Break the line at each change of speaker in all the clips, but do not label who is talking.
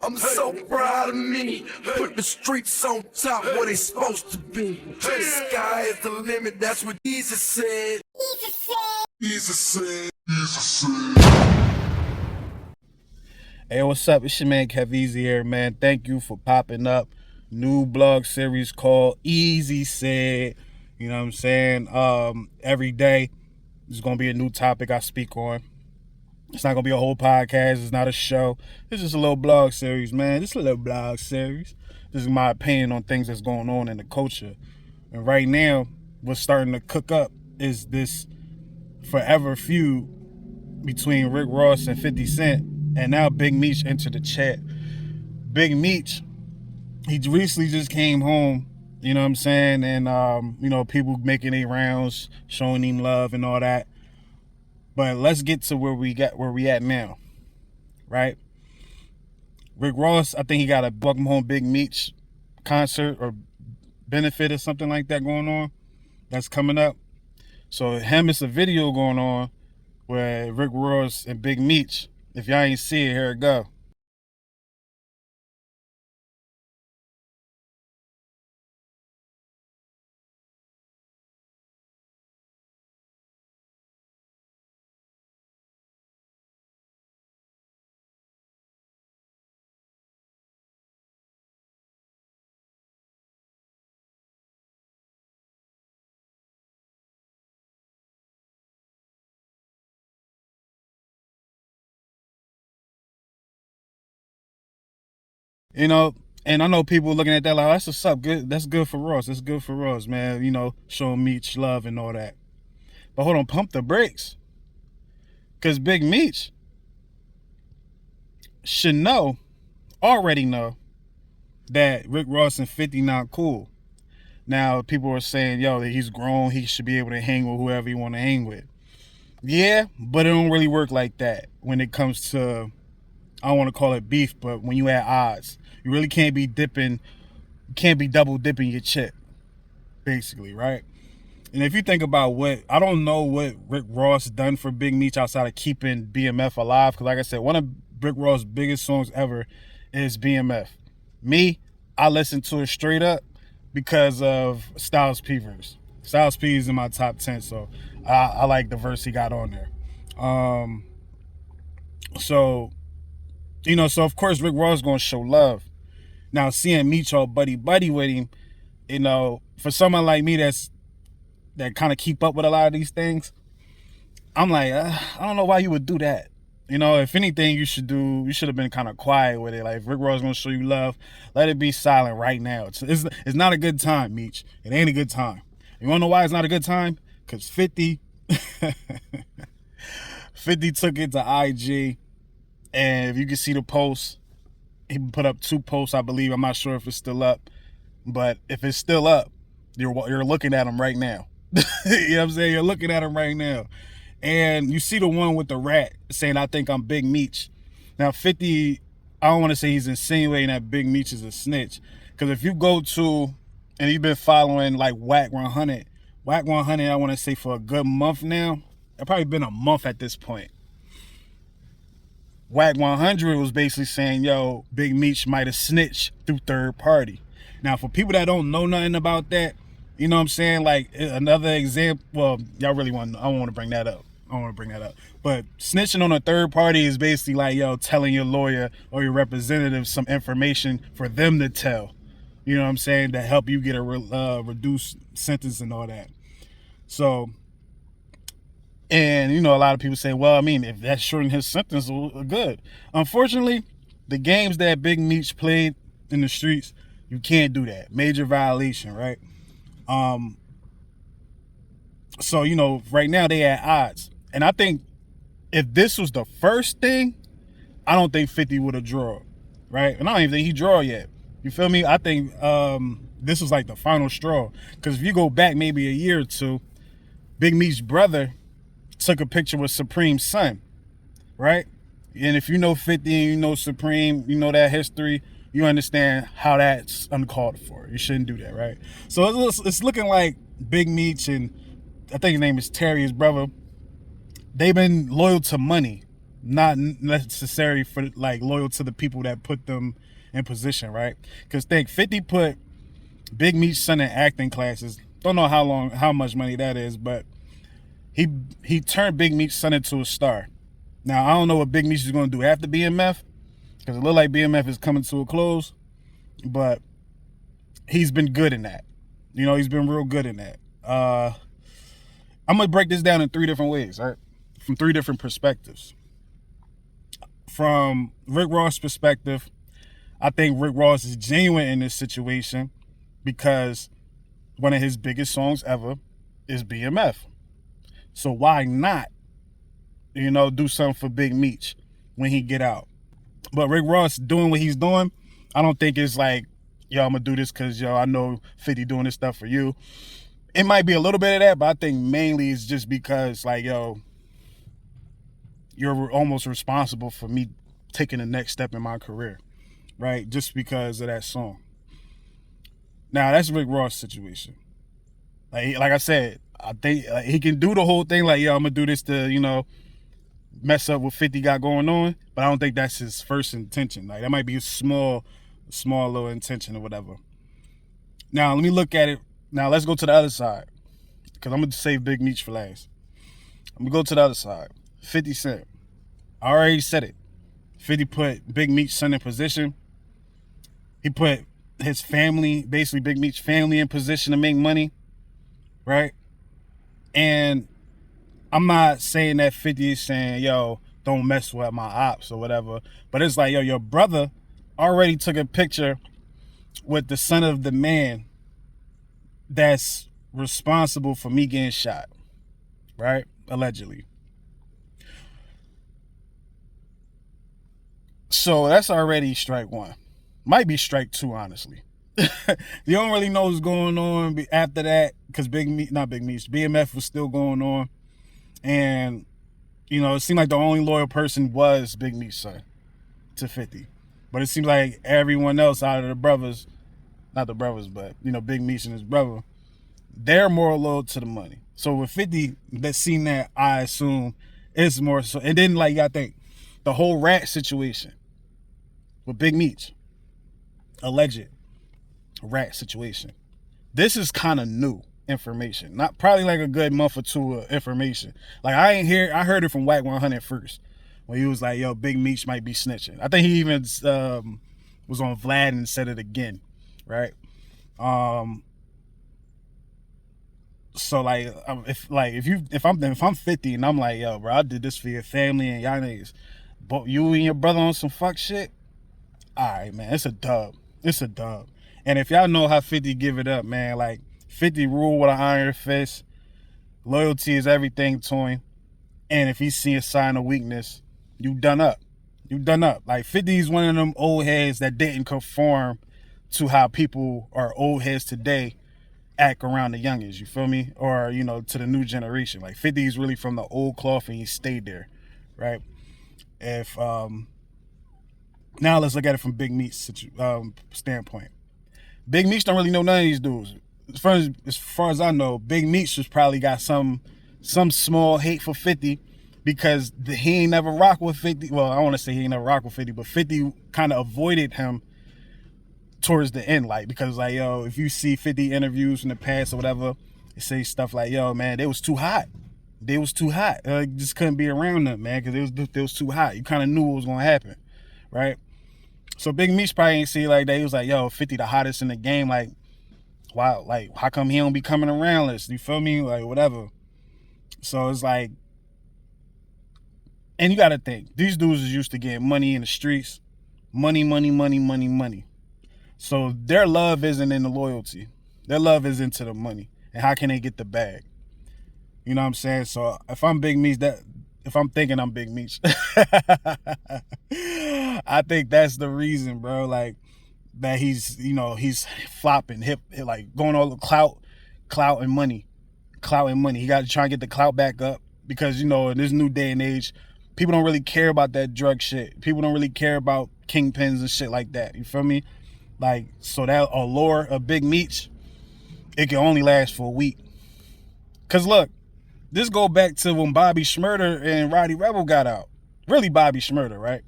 I'm so proud of me. Put the streets on top where they supposed to be. The sky is the limit, that's what Jesus said.
Hey, what's up? It's your man KevEZE here, man. Thank you for popping up. New blog series called Easy Said. You know what I'm saying? Every day there's gonna be a new topic I speak on. It's not gonna be a whole podcast. It's not a show. It's just a little blog series, man. Just a little blog series. This is my opinion on things that's going on in the culture. And right now, what's starting to cook up is this forever feud between Rick Ross and 50 Cent. And now Big Meech entered the chat. Big Meech, he recently just came home, you know what I'm saying? And, people making their rounds, showing him love and all that. But let's get to where we at now, right? Rick Ross, I think he got a Welcome Home Big Meech concert or benefit or something like that going on. That's coming up. So it's a video going on where Rick Ross and Big Meech. If y'all ain't see it, here it go. And I know people looking at that like, that's what's up. Good. That's good for Ross. That's good for Ross, man. Showing Meech love and all that. But hold on, pump the brakes. Because Big Meech should already know, that Rick Ross and 50 not cool. Now, people are saying, that he's grown. He should be able to hang with whoever he want to hang with. Yeah, but it don't really work like that when it comes to, I don't want to call it beef, but when you at odds. You really can't be double dipping your chip, basically, right? And if you think about I don't know what Rick Ross done for Big Meech outside of keeping BMF alive. Because like I said, one of Rick Ross' biggest songs ever is BMF. Me, I listen to it straight up because of Styles P verse. Styles P is in my top 10, so I like the verse he got on there. So of course Rick Ross is going to show love. Now, seeing Meech all buddy with him, for someone like me that kind of keep up with a lot of these things, I'm like, I don't know why you would do that. If anything, you should have been kind of quiet with it. Like, if Rick Ross gonna show you love, let it be silent right now. It's not a good time, Meech. It ain't a good time. You wanna know why it's not a good time? Because 50 took it to IG, and if you can see the post, he put up 2 posts, I believe. I'm not sure if it's still up, but if it's still up, you're looking at him right now. You know what I'm saying? You're looking at him right now. And you see the one with the rat saying, I think I'm Big Meech. Now, 50, I don't want to say he's insinuating that Big Meech is a snitch. Because if you go to, and you've been following like Whack 100, I want to say for a good month now. It's probably been a month at this point. Whack 100 was basically saying, Big Meech might have snitched through third party. Now, for people that don't know nothing about that, you know what I'm saying? Like, another example, well, I don't want to bring that up. But snitching on a third party is basically like, telling your lawyer or your representative some information for them to tell. You know what I'm saying? To help you get a reduced sentence and all that. So, and, a lot of people say, well, I mean, if that shortened his sentence, good. Unfortunately, the games that Big Meech played in the streets, you can't do that. Major violation, right? So, right now they at odds. And I think if this was the first thing, I don't think 50 would have drawn, right? And I don't even think he draw yet. You feel me? I think this was like the final straw. Because if you go back maybe a year or two, Big Meech's brother took a picture with Supreme's son, right? And if you know 50 and you know Supreme, you know that history, you understand how that's uncalled for. You shouldn't do that, right? So it's looking like Big Meech and I think his name is Terry, his brother, they've been loyal to money, not necessary for like loyal to the people that put them in position, right? Because think 50 put Big Meech's son in acting classes. Don't know how much money that is, but he turned Big Meech's son into a star. Now I don't know what Big Meech is going to do after BMF, because it look like BMF is coming to a close, but he's been good in that. You know, he's been real good in that. I'm gonna break this down in 3 different ways, right? From 3 different perspectives. From Rick Ross' perspective, I think Rick Ross is genuine in this situation because one of his biggest songs ever is BMF. So why not, you know, do something for Big Meech when he get out? But Rick Ross doing what he's doing, I don't think it's like, yo, I'm gonna do this because, yo, I know 50 doing this stuff for you. It might be a little bit of that, but I think mainly it's just because, like, yo, you're almost responsible for me taking the next step in my career, right? Just because of that song. Now, that's Rick Ross' situation. Like I said, I think he can do the whole thing, like, yo, I'm gonna do this to, you know, mess up what 50 got going on, but I don't think that's his first intention. Like, that might be a small little intention or whatever. Now, let me look at it. Now, let's go to the other side, because I'm going to save Big Meech for last. I'm going to go to the other side. 50 Cent. I already said it. 50 put Big Meech's son in position. He put his family, basically Big Meech's family, in position to make money, right? And I'm not saying that 50 is saying, yo, don't mess with my ops or whatever, but it's like, yo, your brother already took a picture with the son of the man that's responsible for me getting shot, right? Allegedly. So that's already strike 1. Might be strike 2, honestly. You don't really know what's going on after that, because BMF was still going on. And, you know, it seemed like the only loyal person was Big Meech's son to 50. But it seems like everyone else out of the brothers, not the brothers, but, you know, Big Meech and his brother, they're more loyal to the money. So with 50, that's seen that, I assume, it's more so. And then, like, I think the whole rat situation with Big Meech, alleged rat situation. This is kind of new information. Not probably like a good month or 2 of information. Like, I heard it from Wack 100 first, when he was like, yo, Big Meech might be snitching. I think he even was on Vlad and said it again, right? So like, if I'm 50 and I'm like, yo, bro, I did this for your family and y'all niggas, but you and your brother on some fuck shit, all right, man, it's a dub. It's a dub. And if y'all know how 50 give it up, man, like, 50 rule with an iron fist. Loyalty is everything to him. And if he see a sign of weakness, you done up. You done up. Like, 50 is one of them old heads that didn't conform to how people or old heads today act around the youngest, you feel me? Or, you know, to the new generation. Like, 50 is really from the old cloth and he stayed there, right? If now let's look at it from Big Meech's standpoint. Big Meech don't really know none of these dudes. As far as I know, Big Meech has probably got some small hate for 50 because he ain't never rock with 50. Well, I don't want to say he ain't never rock with 50, but 50 kind of avoided him towards the end, like, because, like, yo, if you see 50 interviews in the past or whatever, they say stuff like, yo, man, they was too hot. They was too hot. Just couldn't be around them, man, because they was too hot. You kind of knew what was going to happen, right? So Big Meech probably ain't see it like that. He was like, yo, 50 the hottest in the game. Like, wow, like, how come he don't be coming around this? You feel me? Like, whatever. So it's like, and you got to think, these dudes is used to getting money in the streets. Money, money, money, money, money. So their love isn't in the loyalty. Their love is into the money. And how can they get the bag? You know what I'm saying? So if I'm Big Meech, if I'm thinking I'm Big Meech, I think that's the reason, bro. Like, that he's, you know, he's flopping, like, going all the clout and money. Clout and money. He got to try and get the clout back up because, you know, in this new day and age, people don't really care about that drug shit. People don't really care about kingpins and shit like that. You feel me? Like, so that allure of Big Meech, it can only last for a week. Because, look, this go back to when Bobby Shmurda and Roddy Rebel got out, really Bobby Shmurda, right?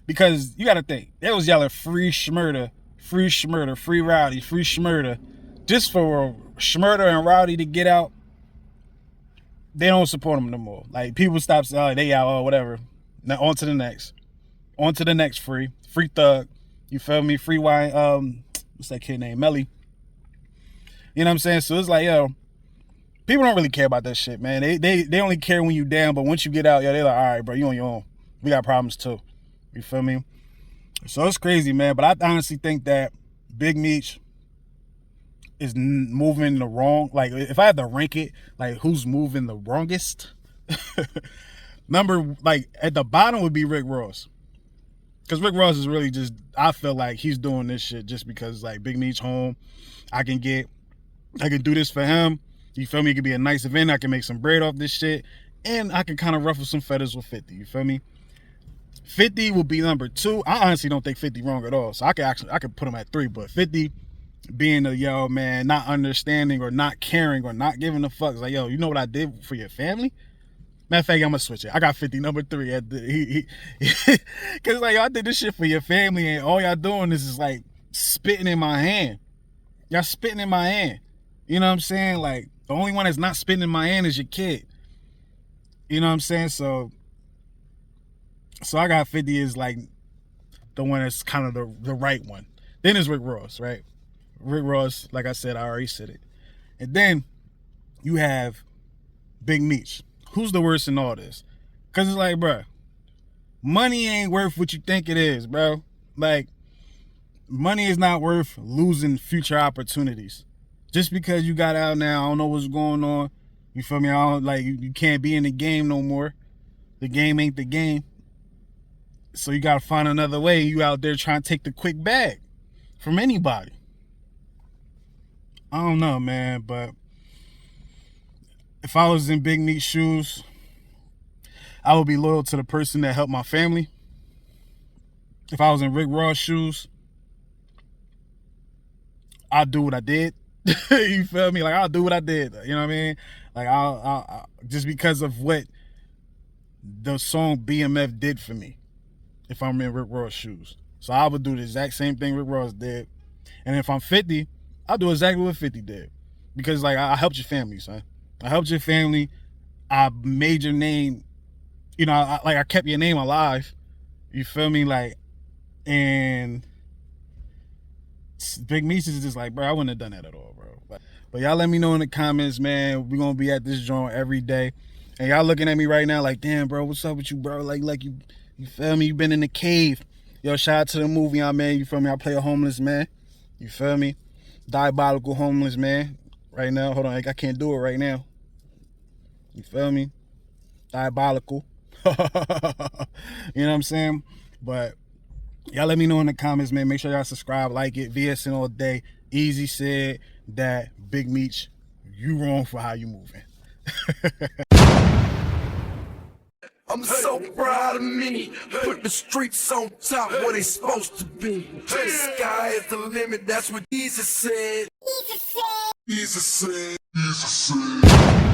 Because you got to think, they was yelling free Shmurda, free Shmurda, free Rowdy, free Shmurda, just for Shmurda and Rowdy to get out. They don't support him no more. Like, people stop saying, oh, they out, or whatever. Now on to the next. On to the next free Thug. You feel me? Free wine. What's that kid named? Melly. You know what I'm saying? So it's like, yo, people don't really care about that shit, man. They only care when you down, but once you get out, yo, they're like, all right, bro, you on your own. We got problems too. You feel me? So it's crazy, man. But I honestly think that Big Meech is moving the wrong. Like, if I had to rank it, like, who's moving the wrongest? Number, like, at the bottom would be Rick Ross. Because Rick Ross is really just, I feel like he's doing this shit just because, like, Big Meech home. I can do this for him. You feel me? It could be a nice event. I can make some bread off this shit. And I can kind of ruffle some feathers with 50. You feel me? 50 will be number 2. I honestly don't think 50 wrong at all. So I could put him at 3. But 50 being a, yo, man, not understanding or not caring or not giving a fuck. It's like, yo, you know what I did for your family? Matter of fact, I'm going to switch it. I got 50, number 3. Because, like, I did this shit for your family, and all y'all doing is like, spitting in my hand. Y'all spitting in my hand. You know what I'm saying? Like, the only one that's not spitting in my hand is your kid. You know what I'm saying? So I got 50 is, like, the one that's kind of the right one. Then is Rick Ross, right? Rick Ross, like I said, I already said it. And then you have Big Meech. Who's the worst in all this? Because it's like, bro, money ain't worth what you think it is, bro. Like, money is not worth losing future opportunities. Just because you got out now, I don't know what's going on. You feel me? I don't, like, you can't be in the game no more. The game ain't the game. So you got to find another way. You out there trying to take the quick bag from anybody. I don't know, man, but if I was in Big Meech's shoes, I would be loyal to the person that helped my family. If I was in Rick Ross' shoes, I'd do what I did. You feel me? Like, I'll do what I did. You know what I mean? Like, I'll just because of what the song BMF did for me, if I'm in Rick Ross' shoes. So I would do the exact same thing Rick Ross did. And if I'm 50, I'll do exactly what 50 did. Because, like, I helped your family, son. I helped your family. I made your name, you know, I kept your name alive. You feel me? Like, and Big Meech is just like, bro, I wouldn't have done that at all, bro. But y'all let me know in the comments, man. We're going to be at this joint every day. And y'all looking at me right now like, damn, bro, what's up with you, bro? Like you feel me? You been in the cave. Yo, shout out to the movie I'm in. You feel me? I play a homeless man. You feel me? Diabolical homeless man. Right now, hold on, I can't do it right now. You feel me? Diabolical. You know what I'm saying? But y'all let me know in the comments, man. Make sure y'all subscribe, like it. VSN all day. Easy said that Big Meech, you wrong for how you moving.
I'm so proud of me. Put the streets on top where they supposed to be. The sky is the limit, that's what KevEZE said. KevEZE said. KevEZe said.